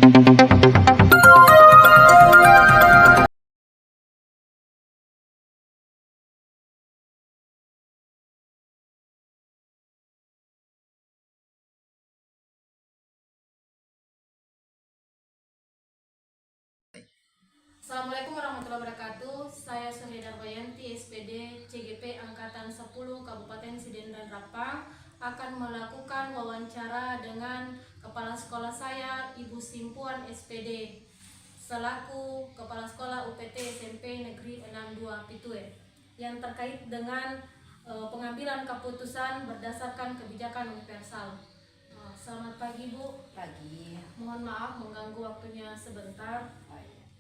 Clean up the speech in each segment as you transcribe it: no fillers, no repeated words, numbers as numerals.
Assalamualaikum warahmatullahi wabarakatuh. Saya Suheda Bayanti, SPD CGP Angkatan 10 Kabupaten Siden dan Rapang akan melakukan wawancara dengan kepala sekolah saya, Ibu Simpuan SPD, selaku Kepala Sekolah UPT SMP Negeri 62 Pitue, yang terkait dengan pengambilan keputusan berdasarkan kebijakan universal. Selamat pagi Bu. Pagi. Mohon maaf mengganggu waktunya sebentar.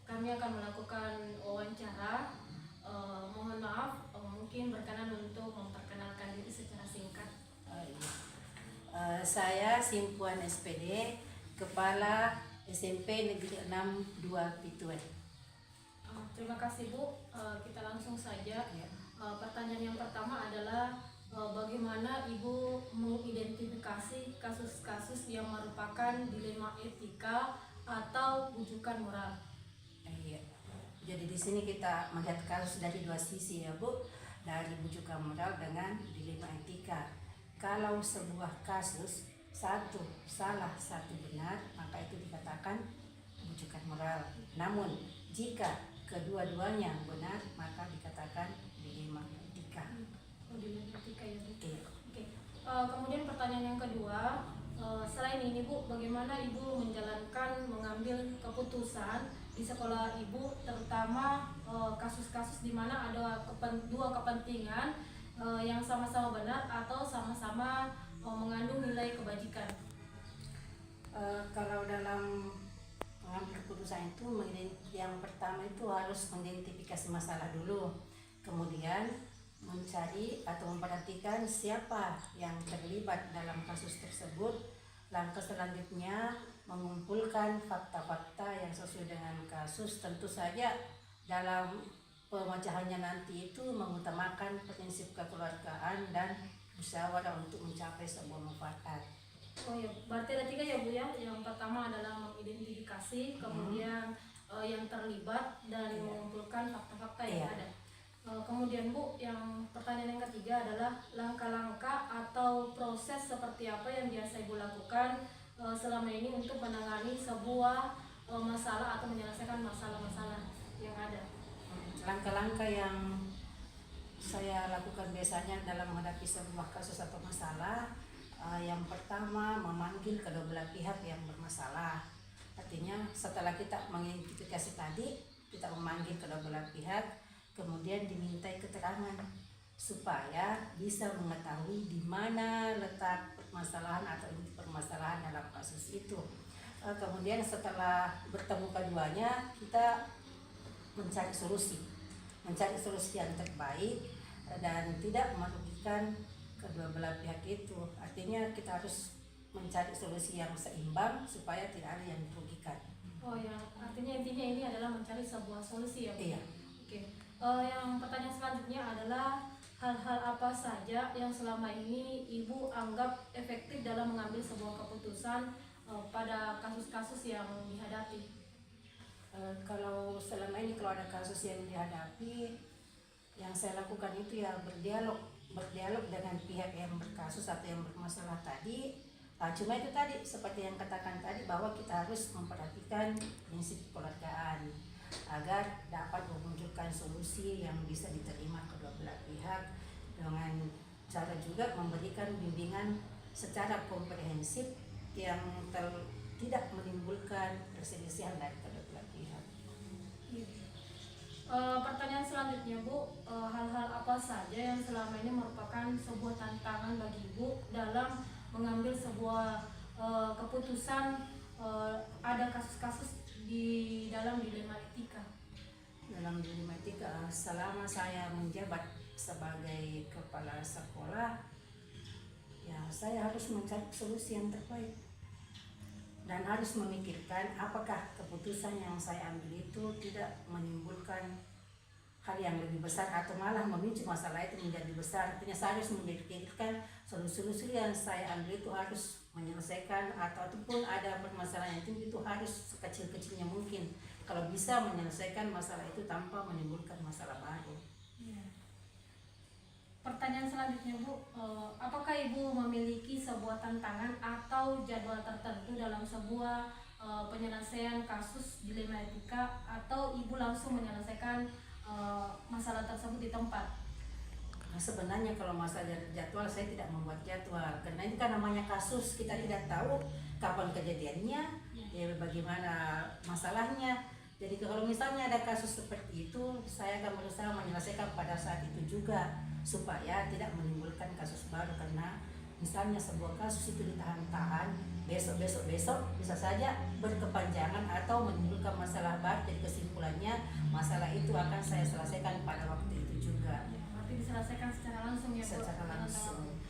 Kami akan melakukan wawancara. Mohon maaf, mungkin berkenan untuk memperkenalkan diri secara singkat. Saya Simpuan SPD, Kepala SMP Negeri 62 Pitue. Terima kasih Bu. Kita langsung saja. Ya. Pertanyaan yang pertama adalah bagaimana Ibu mengidentifikasi kasus-kasus yang merupakan dilema etika atau rujukan moral? Iya. Jadi di sini kita melihat kasus dari dua sisi ya Bu, dari rujukan moral dengan dilema etika. Kalau sebuah kasus satu salah satu benar, maka itu dikatakan rujukan moral. Namun jika kedua-duanya benar, maka dikatakan dilema etika. Dilema etika ya Bu. Oke. Oke. Kemudian pertanyaan yang kedua, selain ini Bu, bagaimana Ibu mengambil keputusan di sekolah Ibu, terutama kasus-kasus di mana ada dua kepentingan yang sama-sama benar atau sama-sama mengandung nilai kebajikan? Kalau dalam mengambil keputusan itu, yang pertama itu harus mengidentifikasi masalah dulu, kemudian mencari atau memperhatikan siapa yang terlibat dalam kasus tersebut. Langkah selanjutnya mengumpulkan fakta-fakta yang sesuai dengan kasus. Tentu saja dalam pemecahannya nanti itu mengutamakan prinsip kekeluargaan dan musyawarah untuk mencapai sebuah manfaat. Oh ya, berarti ada tiga ya Bu ya. Yang pertama adalah mengidentifikasi, kemudian yang terlibat dan mengumpulkan fakta-fakta yang ada. Kemudian Bu, yang pertanyaan yang ketiga adalah langkah-langkah atau proses seperti apa yang biasa Ibu lakukan selama ini untuk menangani sebuah masalah atau menyelesaikan masalah-masalah yang ada. Langkah-langkah yang saya lakukan biasanya dalam menghadapi sebuah kasus atau masalah, yang pertama memanggil kedua belah pihak yang bermasalah. Artinya setelah kita mengidentifikasi tadi, kita memanggil kedua belah pihak, kemudian dimintai keterangan supaya bisa mengetahui di mana letak permasalahan atau inti permasalahan dalam kasus itu. Kemudian setelah bertemu keduanya, kita mencari solusi yang terbaik dan tidak merugikan kedua belah pihak itu. Artinya kita harus mencari solusi yang seimbang supaya tidak ada yang dirugikan. Oh ya, artinya intinya ini adalah mencari sebuah solusi ya Bu? Iya. Oke. Yang pertanyaan selanjutnya adalah hal-hal apa saja yang selama ini Ibu anggap efektif dalam mengambil sebuah keputusan pada kasus-kasus yang dihadapi? Kalau selama ini kalau ada kasus yang dihadapi, yang saya lakukan itu ya berdialog dengan pihak yang berkasus atau yang bermasalah tadi. Cuma itu tadi seperti yang katakan tadi, bahwa kita harus memperhatikan prinsip kekeluargaan agar dapat memunculkan solusi yang bisa diterima kedua belah pihak, dengan cara juga memberikan bimbingan secara komprehensif yang tidak menimbulkan perselisihan dari kedua belah pihak. Pertanyaan selanjutnya Bu, hal-hal apa saja yang selama ini merupakan sebuah tantangan bagi Ibu dalam mengambil sebuah keputusan, ada kasus-kasus di dalam dilema etika? Dalam dilema etika, selama saya menjabat sebagai kepala sekolah, ya saya harus mencari solusi yang terbaik dan harus memikirkan apakah keputusan yang saya ambil itu tidak menimbulkan hal yang lebih besar atau malah memicu masalah itu menjadi besar. Artinya saya harus memikirkan solusi yang saya ambil itu harus menyelesaikan ataupun ada permasalahan itu harus sekecil-kecilnya mungkin. Kalau bisa menyelesaikan masalah itu tanpa menimbulkan masalah baru. Iya. Pertanyaan selanjutnya Bu, apakah Ibu memiliki sebuah tantangan atau jadwal tertentu dalam sebuah penyelesaian kasus dilema etika, atau Ibu langsung menyelesaikan masalah tersebut di tempat? Nah, sebenarnya kalau masalah jadwal saya tidak membuat jadwal karena ini kan namanya kasus, kita tidak tahu kapan kejadiannya, ya bagaimana masalahnya. Jadi kalau misalnya ada kasus seperti itu, saya akan berusaha menyelesaikan pada saat itu juga supaya tidak menimbulkan kasus baru. Karena misalnya sebuah kasus itu ditahan-tahan, besok bisa saja berkepanjangan atau menimbulkan masalah baru. Jadi kesimpulannya masalah itu akan saya selesaikan pada waktu itu juga. Berarti diselesaikan secara langsung ya Bu? Secara langsung.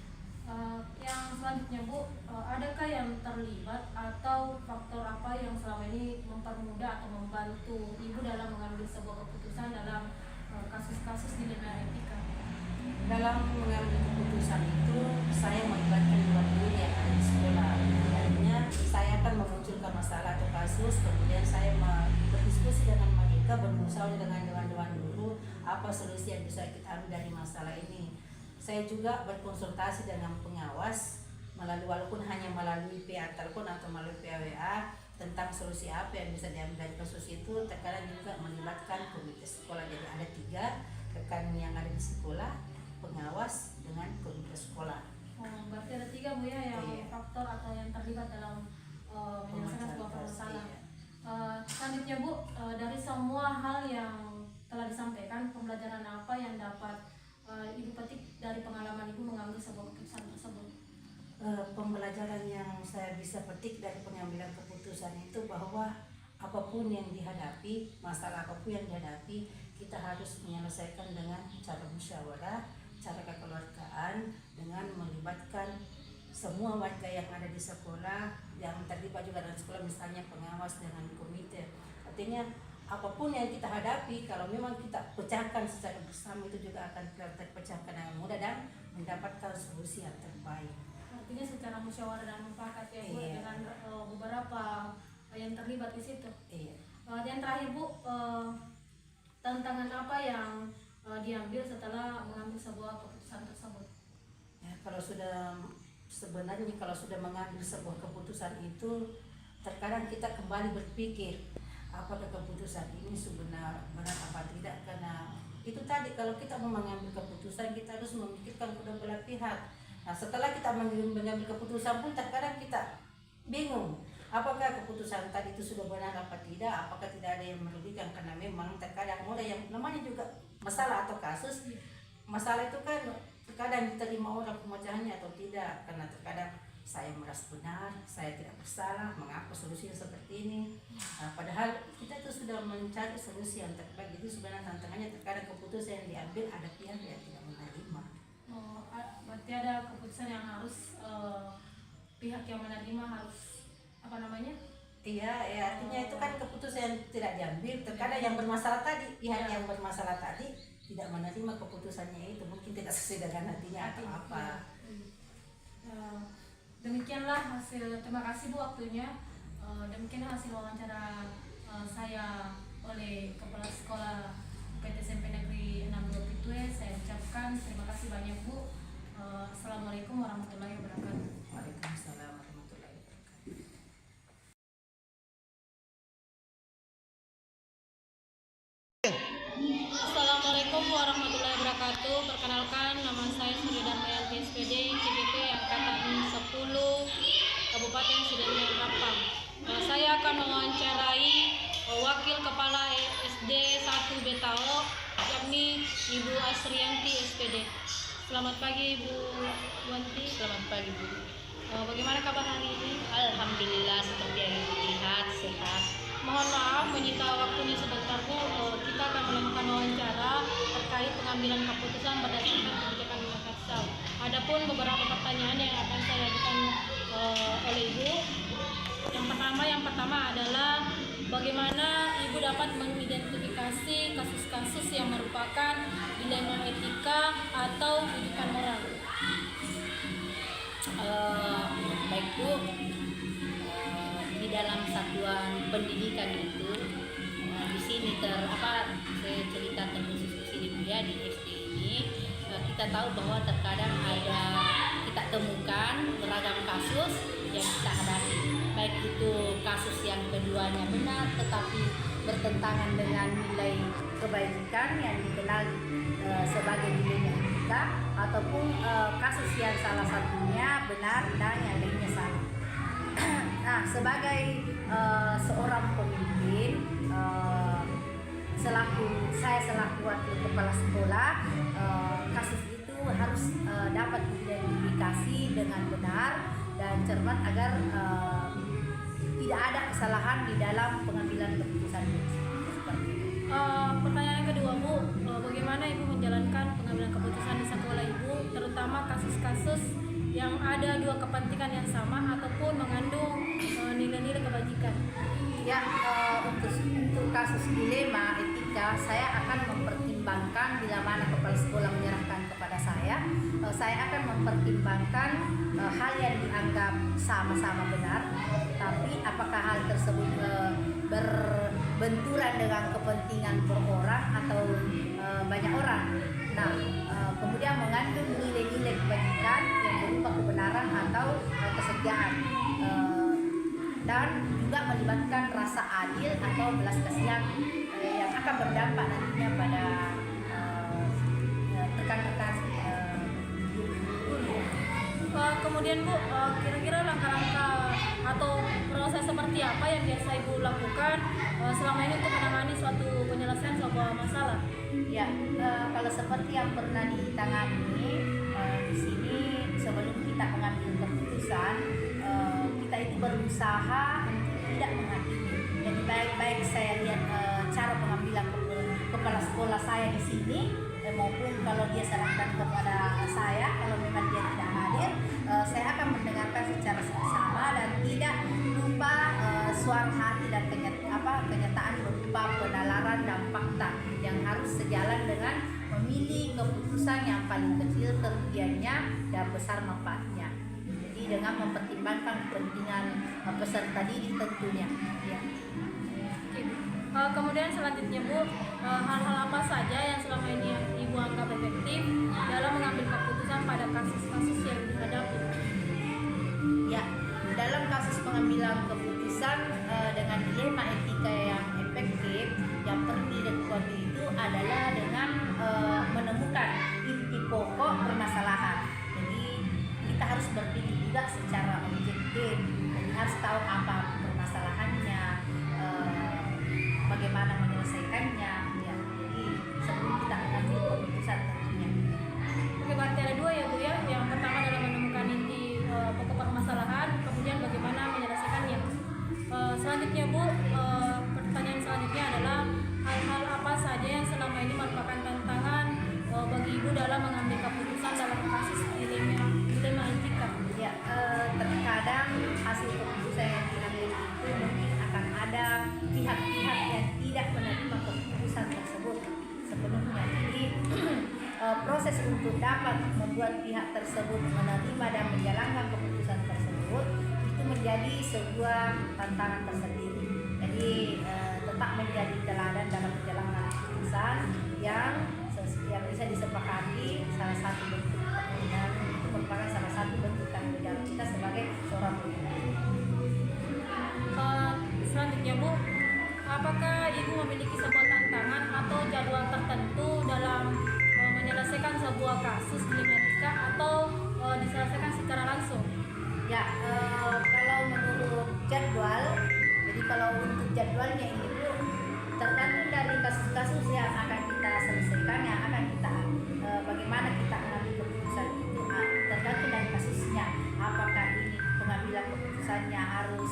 Yang selanjutnya Bu, adakah yang terlibat atau faktor apa yang selama ini mempermudah atau membantu Ibu dalam mengambil sebuah keputusan dalam kasus-kasus dilema etika? Dalam mengambil keputusan itu saya melibatkan dua guru yang ada di sekolah. Artinya saya akan memunculkan masalah atau kasus, kemudian saya berdiskusi dengan mereka, bermusyawarah dengan dewan-dewan guru apa solusi yang bisa kita ambil dari masalah ini. Saya juga berkonsultasi dengan pengawas walaupun hanya melalui PA telepon atau melalui PA WA tentang solusi apa yang bisa diambil dari kasus itu. Terkadang juga melibatkan komite sekolah, jadi ada 3 rekan yang ada di sekolah, pengawas dengan komite sekolah. Berarti ada 3 Bu ya yang faktor atau yang terlibat dalam menyelesaikan sebuah permasalahan. Selanjutnya Bu, dari semua hal yang telah disampaikan, pembelajaran apa yang dapat Ibu petik dari pengalaman Ibu mengambil sebuah keputusan tersebut? Pembelajaran yang saya bisa petik dari pengambilan keputusan itu bahwa apapun yang dihadapi, masalah apapun yang dihadapi, kita harus menyelesaikan dengan cara musyawarah, cara kekeluargaan, dengan melibatkan semua warga yang ada di sekolah, yang terlibat juga dalam sekolah, misalnya pengawas dengan komite. Artinya apapun yang kita hadapi, kalau memang kita pecahkan secara bersama, itu juga akan terpecahkan dengan mudah dan mendapatkan solusi yang terbaik. Artinya secara musyawarah dan mufakat ya Bu, dengan beberapa yang terlibat di situ. Yang terakhir Bu, tantangan apa yang diambil setelah mengambil sebuah keputusan tersebut? Ya, kalau sudah mengambil sebuah keputusan itu, terkadang kita kembali berpikir apakah keputusan ini sebenarnya benar apa tidak, karena itu tadi, kalau kita mau mengambil keputusan kita harus memikirkan kedua belah pihak. Nah, setelah kita mengambil keputusan pun terkadang kita bingung apakah keputusan tadi itu sudah benar apa tidak, apakah tidak ada yang merugikan, karena memang terkadang ada yang namanya juga masalah atau kasus. Masalah itu kan terkadang diterima orang pemecahannya atau tidak, karena terkadang saya merasa benar, saya tidak bersalah, mengapa solusinya seperti ini. Nah, padahal kita itu sudah mencari solusi yang terbaik. Jadi sebenarnya tantangannya terkadang keputusan yang diambil ada pihak yang tidak menerima. Berarti ada keputusan yang harus pihak yang menerima harus Iya, artinya itu kan keputusan yang tidak diambil. Terkadang yang bermasalah tadi, pihak yang bermasalah tadi tidak menerima keputusannya itu, mungkin tidak sesuai dengan hatinya atau apa. Demikianlah hasil, terima kasih Bu waktunya. Demikianlah hasil wawancara saya oleh Kepala Sekolah PT SMP Negeri 62 Pitue. Saya ucapkan terima kasih banyak Bu. Assalamualaikum warahmatullahi wabarakatuh. Waalaikumsalam warahmatullahi wabarakatuh. Assalamualaikum warahmatullahi wabarakatuh. Perkenalkan, nama saya Surya Darmayanti SPD, CGP Angkatan 10 Kabupaten Sidemaya Rapang. Saya akan mewawancarai Wakil Kepala SD 1 Betao, yakni Ibu Asrianti SPD. Selamat pagi Bu Wanti. Selamat pagi Bu. Bagaimana kabar hari ini? Alhamdulillah seperti yang Ibu lihat, sehat. Mohon maaf menyita waktunya sebentar Bu. Kita akan melakukan wawancara terkait pengambilan keputusan berdasarkan kebijakan Makassar. Adapun beberapa pertanyaan yang akan saya ajukan oleh Ibu. Yang pertama adalah bagaimana Ibu dapat mengidentifikasi kasus-kasus yang merupakan dilema etika atau ujian moral? Baik Bu, di dalam satuan pendidikan itu di sini saya cerita terkhusus di sini Bu ya, di SD ini kita tahu bahwa terkadang kita temukan beragam kasus yang kita hadapi, baik itu kasus yang keduanya benar tetapi bertentangan dengan nilai kebajikan yang dikenal sebagai nilai etika, ataupun kasus yang salah satunya benar dan yang lainnya salah. Nah, sebagai seorang pemimpin, saya selaku wakil kepala sekolah, kasus itu harus dapat diidentifikasi dengan benar dan cermat agar tidak ada kesalahan di dalam pengambilan keputusan. Pertanyaan yang kedua Bu, bagaimana Ibu menjalankan pengambilan keputusan di sekolah Ibu, terutama kasus-kasus yang ada dua kepentingan yang sama ataupun mengandung nilai-nilai kebajikan? Ya, untuk kasus dilema etika, saya akan mempertimbangkan bila mana kepala sekolah menyerahkan kepada saya akan mempertimbangkan hal yang dianggap sama-sama benar, tapi apakah hal tersebut berbenturan dengan kepentingan per orang atau banyak orang. Nah, kemudian mengandung nilai-nilai kebajikan yang berupa kebenaran atau kesetiaan, dan juga melibatkan rasa adil atau belas kasihan yang akan berdampak nantinya pada rekan-rekan guru. Kemudian Bu, kira-kira langkah-langkah atau proses seperti apa yang biasa Ibu lakukan selama ini untuk menangani suatu penyelesaian sebuah masalah? Ya, kalau seperti yang pernah ditangani di sini, sebelum kita mengambil keputusan, kita itu berusaha untuk tidak menghakimi. Jadi baik-baik saya lihat cara pengambilan kepala sekolah saya di sini, maupun kalau dia serahkan kepada saya, kalau memang dia tidak hadir, saya akan mendengarkan secara seksama dan tidak lupa suara hati dan kenyataan berupa penalaran dan fakta yang harus sejalan dengan memilih keputusan yang paling kecil kerugiannya dan besar manfaatnya. Jadi dengan mempertimbangkan kepentingan peserta didik tentunya. Ya. Kemudian selanjutnya Bu, hal-hal apa saja yang selama ini Ibu anggap efektif dalam mengambil keputusan pada kasus-kasus yang dihadapi? Ya, dalam kasus pengambilan keputusan dengan dilema etika yang efektif, yang perlu dilakukan itu adalah dengan menemukan inti pokok permasalahan. Jadi kita harus berpikir juga secara objektif, jadi harus tahu apa permasalahannya, bagaimana menyelesaikannya. Ya, jadi sebelum kita mengambil keputusan tentunya. Oke, berarti ada dua ya Bu ya. Yang pertama adalah menemukan inti pokok permasalahan, kemudian bagaimana menyelesaikannya. Selanjutnya Bu, pertanyaan selanjutnya adalah hal-hal apa saja yang selama ini merupakan tantangan bagi Ibu dalam mengambil keputusan dalam kasus dilema etika? Ya, terkadang hasil keputusan yang diambil itu mungkin akan ada pihak-pihak yang tidak menerima keputusan tersebut sepenuhnya. Jadi proses untuk dapat membuat pihak tersebut menerima dan menjalankan keputusan tersebut itu menjadi sebuah tantangan tersendiri. Jadi tetap menjadi teladan dalam menjalankan keputusan yang bisa disepakati, salah satu bentuk dan itu merupakan salah satu bentuk tanggung jawab kita sebagai seorang pemimpin. Selanjutnya Bu, apakah Ibu memiliki sebuah tantangan atau jadwal tertentu dalam menyelesaikan sebuah kasus dilema etika atau diselesaikan secara langsung? Ya, kalau menurut jadwal, jadi kalau untuk jadwalnya ini Bu, tergantung dari kasus-kasus yang akan kita selesaikan, yang akan kita bagaimana kita mengambil keputusan itu tergantung dari kasusnya. Apakah ini pengambilan keputusannya harus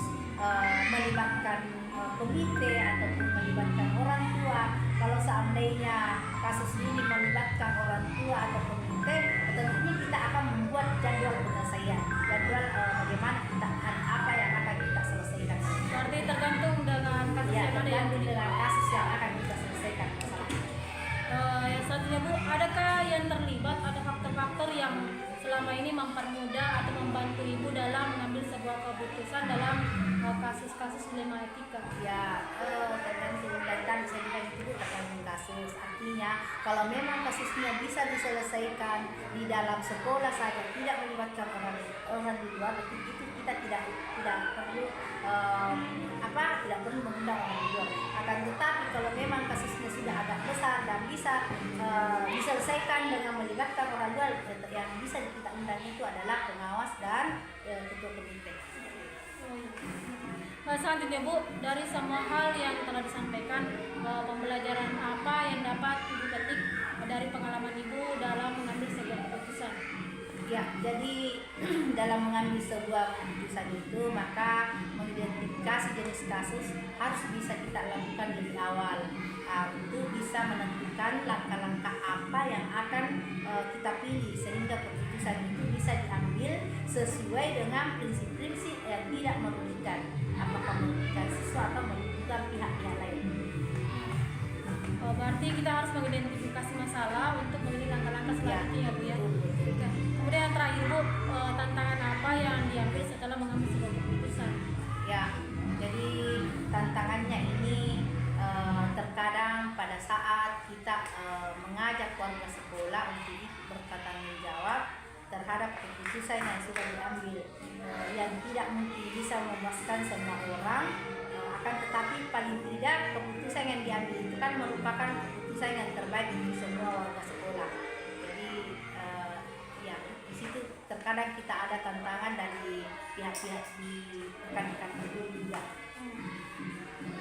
melibatkan komite ataupun melibatkan orang tua. Kalau seandainya kasus ini melibatkan orang tua atau komite, tentunya kita akan membuat jadwal penyelesaian, jadwal bagaimana kita apa yang akan kita selesaikan. Berarti tergantung dengan kasus Ya, yang ada yang tergantung dengan kasus yang akan kita selesaikan. yang selanjutnya Bu, adakah yang terlibat atau faktor-faktor yang selama ini mempermudah atau membantu dilema etika? Ya, tergantung dan bisa dibagi itu tergantung kasus. Artinya kalau memang kasusnya bisa diselesaikan di dalam sekolah saja, tidak melibatkan orang di luar, itu kita tidak perlu tidak perlu mengundang orang di luar. Akan tetapi kalau memang kasusnya sudah agak besar dan bisa diselesaikan dengan melibatkan orang luar, yang bisa kita undang itu adalah pengawas dan ketua komite. Nah, selanjutnya Bu, dari semua hal yang telah disampaikan, pembelajaran apa yang dapat Ibu petik dari pengalaman Ibu dalam mengambil sebuah keputusan? Ya, jadi dalam mengambil sebuah keputusan itu maka mengidentifikasi jenis kasus harus bisa kita lakukan lebih awal. Untuk bisa menentukan langkah-langkah apa yang akan kita pilih sehingga keputusan itu bisa diambil sesuai dengan prinsip-prinsip yang tidak merugikan, apakah merugikan siswa atau merugikan pihak-pihak lain. Berarti kita harus mengidentifikasi masalah untuk memilih langkah-langkah selanjutnya ya Bu ya. Oke. Kemudian yang terakhir Bu, tantangan apa yang diambil setelah mengambil sebuah keputusan? Ya, jadi tantangannya ini terkadang pada saat kita mengajak warga sekolah untuk bertanggung jawab terhadap keputusan yang sudah diambil, yang tidak mungkin bisa memuaskan semua orang, akan tetapi paling tidak keputusan yang diambil itu kan merupakan keputusan yang terbaik untuk semua warga sekolah. Jadi ya di situ terkadang kita ada tantangan dari pihak-pihak di rekan-rekan itu juga.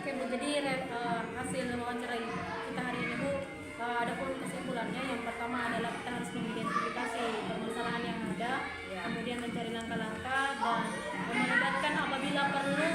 Oke Bu, jadi hasil wawancara kita hari ini Bu, ada poin kesimpulannya. Yang pertama adalah kita harus mengidentifikasi permasalahan yang ada, kemudian mencari langkah-langkah dan melibatkan apabila perlu